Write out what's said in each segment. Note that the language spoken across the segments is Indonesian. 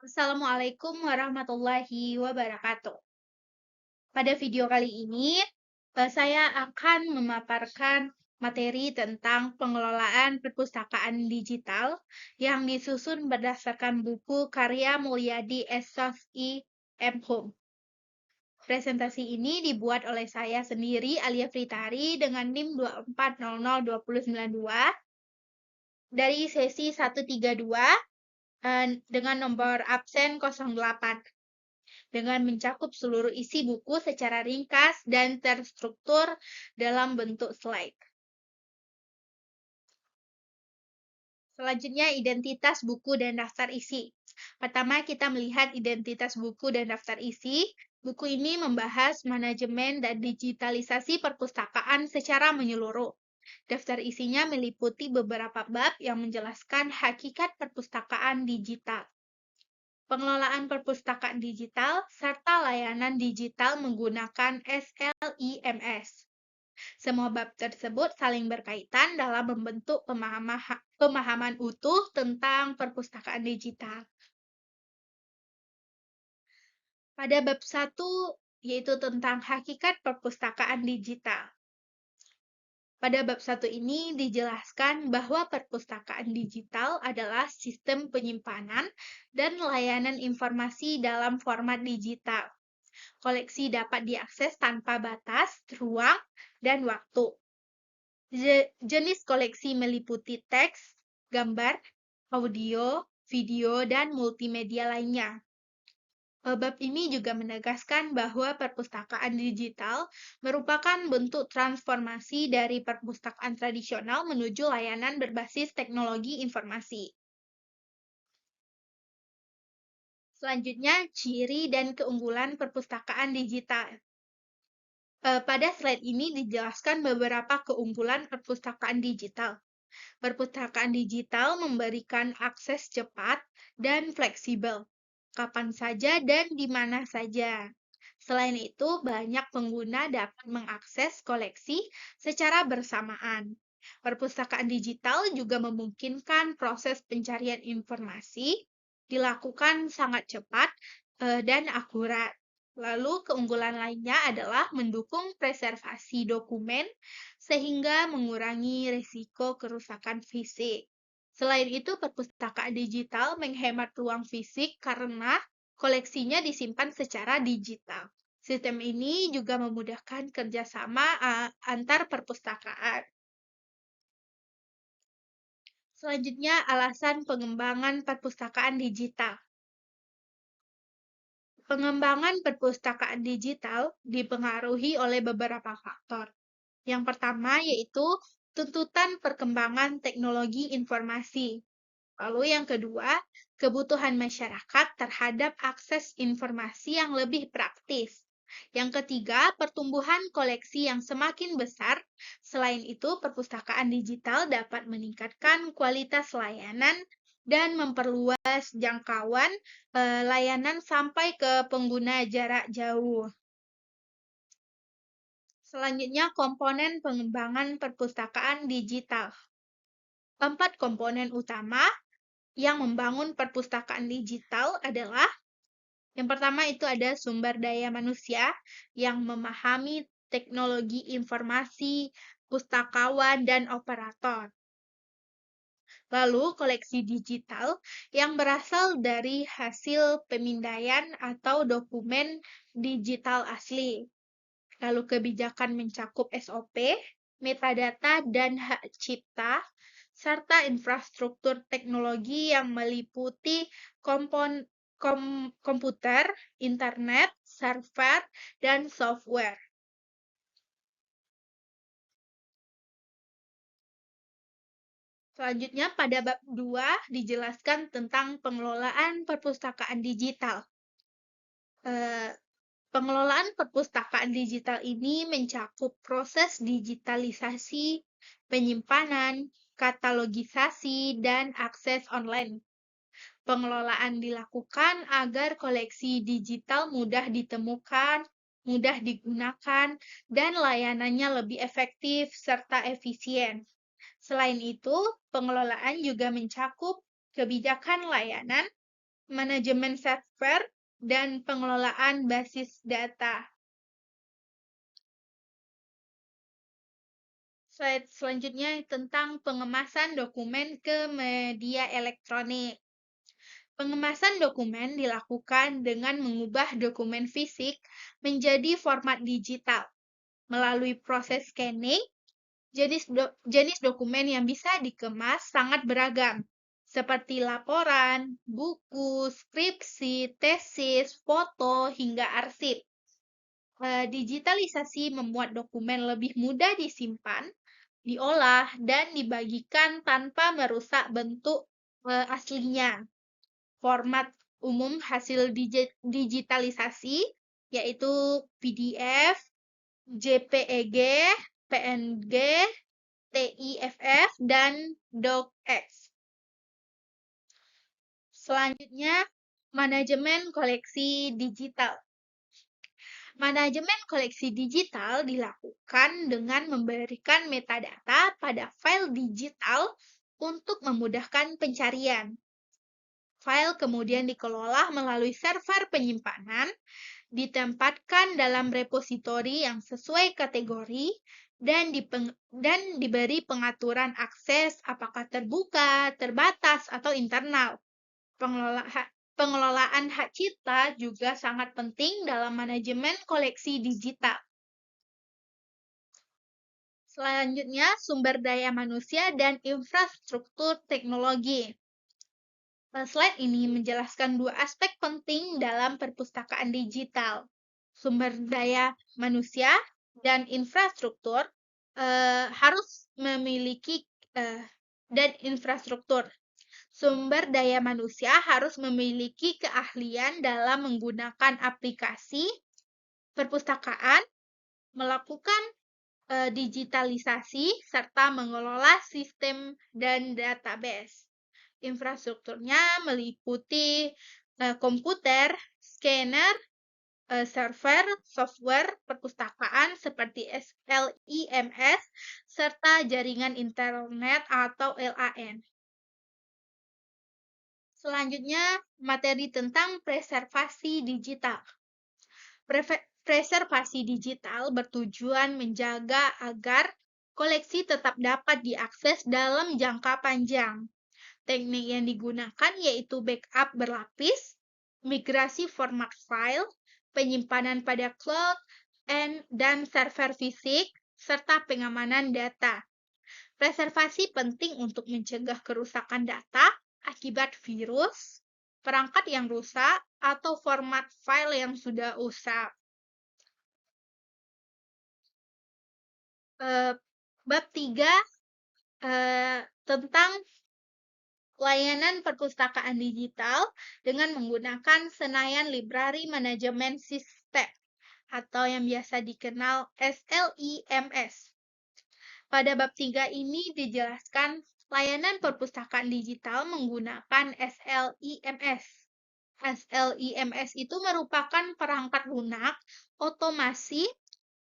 Assalamualaikum warahmatullahi wabarakatuh. Pada video kali ini, saya akan memaparkan materi tentang pengelolaan perpustakaan digital yang disusun berdasarkan buku karya Mulyadi Eshafii M. Hum. Presentasi ini dibuat oleh saya sendiri, Alia Fritari, dengan NIM 2400292 dari sesi 132 dengan nomor absen 08. Dengan mencakup seluruh isi buku secara ringkas dan terstruktur dalam bentuk slide. Selanjutnya, identitas buku dan daftar isi. Pertama, kita melihat identitas buku dan daftar isi. Buku ini membahas manajemen dan digitalisasi perpustakaan secara menyeluruh. Daftar isinya meliputi beberapa bab yang menjelaskan hakikat perpustakaan digital, pengelolaan perpustakaan digital, serta layanan digital menggunakan SLIMS. Semua bab tersebut saling berkaitan dalam membentuk pemahaman utuh tentang perpustakaan digital. Pada bab 1, yaitu tentang hakikat perpustakaan digital. Pada bab 1 ini dijelaskan bahwa perpustakaan digital adalah sistem penyimpanan dan layanan informasi dalam format digital. Koleksi dapat diakses tanpa batas, ruang, dan waktu. Jenis koleksi meliputi teks, gambar, audio, video, dan multimedia lainnya. Bab ini juga menegaskan bahwa perpustakaan digital merupakan bentuk transformasi dari perpustakaan tradisional menuju layanan berbasis teknologi informasi. Selanjutnya, ciri dan keunggulan perpustakaan digital. Pada slide ini dijelaskan beberapa keunggulan perpustakaan digital. Perpustakaan digital memberikan akses cepat dan fleksibel, kapan saja dan di mana saja. Selain itu, banyak pengguna dapat mengakses koleksi secara bersamaan. Perpustakaan digital juga memungkinkan proses pencarian informasi dilakukan sangat cepat dan akurat. Lalu keunggulan lainnya adalah mendukung preservasi dokumen sehingga mengurangi risiko kerusakan fisik. Selain itu, perpustakaan digital menghemat ruang fisik karena koleksinya disimpan secara digital. Sistem ini juga memudahkan kerjasama antar perpustakaan. Selanjutnya, alasan pengembangan perpustakaan digital. Pengembangan perpustakaan digital dipengaruhi oleh beberapa faktor. Yang pertama yaitu tuntutan perkembangan teknologi informasi. Lalu yang kedua, kebutuhan masyarakat terhadap akses informasi yang lebih praktis. Yang ketiga, pertumbuhan koleksi yang semakin besar. Selain itu, perpustakaan digital dapat meningkatkan kualitas layanan dan memperluas jangkauan layanan sampai ke pengguna jarak jauh. Selanjutnya, komponen pengembangan perpustakaan digital. 4 komponen utama yang membangun perpustakaan digital adalah yang pertama itu ada sumber daya manusia yang memahami teknologi informasi, pustakawan, dan operator. Lalu koleksi digital yang berasal dari hasil pemindaian atau dokumen digital asli. Lalu kebijakan mencakup SOP, metadata, dan hak cipta, serta infrastruktur teknologi yang meliputi komputer, internet, server, dan software. Selanjutnya, pada bab 2 dijelaskan tentang pengelolaan perpustakaan digital. Pengelolaan perpustakaan digital ini mencakup proses digitalisasi, penyimpanan, katalogisasi, dan akses online. Pengelolaan dilakukan agar koleksi digital mudah ditemukan, mudah digunakan, dan layanannya lebih efektif serta efisien. Selain itu, pengelolaan juga mencakup kebijakan layanan, manajemen server, dan pengelolaan basis data. Slide selanjutnya tentang pengemasan dokumen ke media elektronik. Pengemasan dokumen dilakukan dengan mengubah dokumen fisik menjadi format digital. Melalui proses scanning, jenis dokumen yang bisa dikemas sangat beragam, seperti laporan, buku, skripsi, tesis, foto, hingga arsip. Digitalisasi membuat dokumen lebih mudah disimpan, diolah, dan dibagikan tanpa merusak bentuk aslinya. Format umum hasil digitalisasi yaitu PDF, JPEG, PNG, TIFF, dan DocX. Selanjutnya, manajemen koleksi digital. Manajemen koleksi digital dilakukan dengan memberikan metadata pada file digital untuk memudahkan pencarian. File kemudian dikelola melalui server penyimpanan, ditempatkan dalam repositori yang sesuai kategori, dan diberi pengaturan akses apakah terbuka, terbatas, atau internal. Pengelolaan hak cipta juga sangat penting dalam manajemen koleksi digital. Selanjutnya, sumber daya manusia dan infrastruktur teknologi. Slide ini menjelaskan dua aspek penting dalam perpustakaan digital. Sumber daya manusia dan infrastruktur harus memiliki dan infrastruktur. Sumber daya manusia harus memiliki keahlian dalam menggunakan aplikasi perpustakaan, melakukan digitalisasi, serta mengelola sistem dan database. Infrastrukturnya meliputi komputer, scanner, server, software perpustakaan seperti SLIMS, serta jaringan internet atau LAN. Selanjutnya, materi tentang preservasi digital. Preservasi digital bertujuan menjaga agar koleksi tetap dapat diakses dalam jangka panjang. Teknik yang digunakan yaitu backup berlapis, migrasi format file, penyimpanan pada cloud, dan server fisik, serta pengamanan data. Preservasi penting untuk mencegah kerusakan data akibat virus, perangkat yang rusak, atau format file yang sudah usang. Bab 3 tentang layanan perpustakaan digital dengan menggunakan Senayan Library Management System atau yang biasa dikenal SLIMS. Pada bab 3 ini dijelaskan layanan perpustakaan digital menggunakan SLIMS. SLIMS itu merupakan perangkat lunak otomasi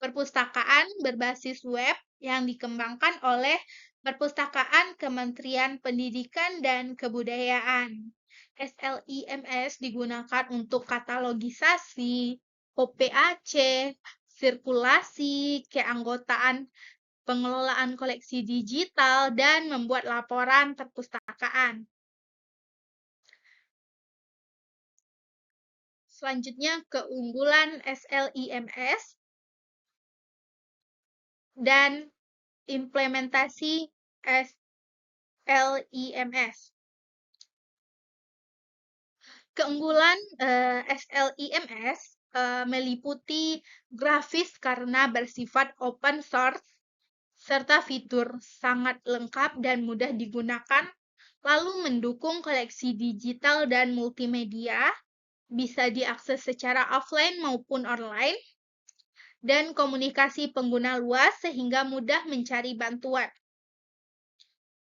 perpustakaan berbasis web yang dikembangkan oleh Perpustakaan Kementerian Pendidikan dan Kebudayaan. SLIMS digunakan untuk katalogisasi, OPAC, sirkulasi, keanggotaan, pengelolaan koleksi digital, dan membuat laporan perpustakaan. Selanjutnya, keunggulan SLIMS dan implementasi SLIMS. Keunggulan SLIMS meliputi grafis karena bersifat open source, serta fitur sangat lengkap dan mudah digunakan, lalu mendukung koleksi digital dan multimedia, bisa diakses secara offline maupun online, dan komunikasi pengguna luas sehingga mudah mencari bantuan.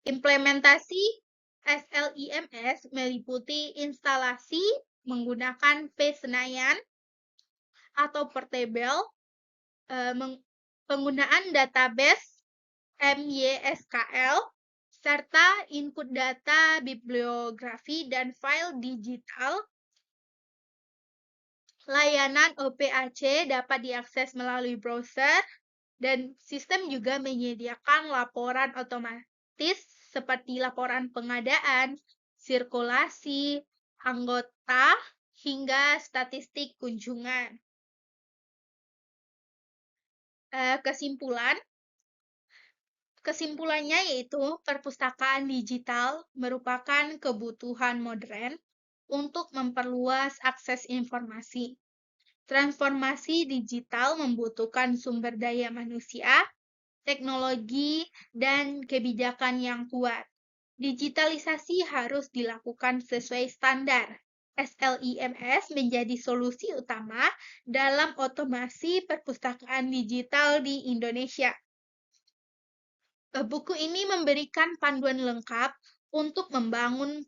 Implementasi SLIMS meliputi instalasi menggunakan P-Senayan atau Portable, penggunaan database MYSQL, serta input data, bibliografi, dan file digital. Layanan OPAC dapat diakses melalui browser, dan sistem juga menyediakan laporan otomatis seperti laporan pengadaan, sirkulasi, anggota, hingga statistik kunjungan. Kesimpulannya yaitu perpustakaan digital merupakan kebutuhan modern untuk memperluas akses informasi. Transformasi digital membutuhkan sumber daya manusia, teknologi, dan kebijakan yang kuat. Digitalisasi harus dilakukan sesuai standar. SLIMS menjadi solusi utama dalam otomasi perpustakaan digital di Indonesia. Buku ini memberikan panduan lengkap untuk membangun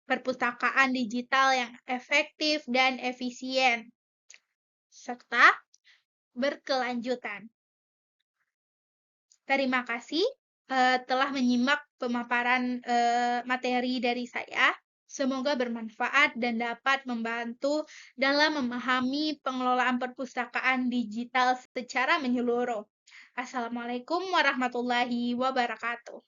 perpustakaan digital yang efektif dan efisien, serta berkelanjutan. Terima kasih telah menyimak pemaparan materi dari saya. Semoga bermanfaat dan dapat membantu dalam memahami pengelolaan perpustakaan digital secara menyeluruh. Assalamualaikum warahmatullahi wabarakatuh.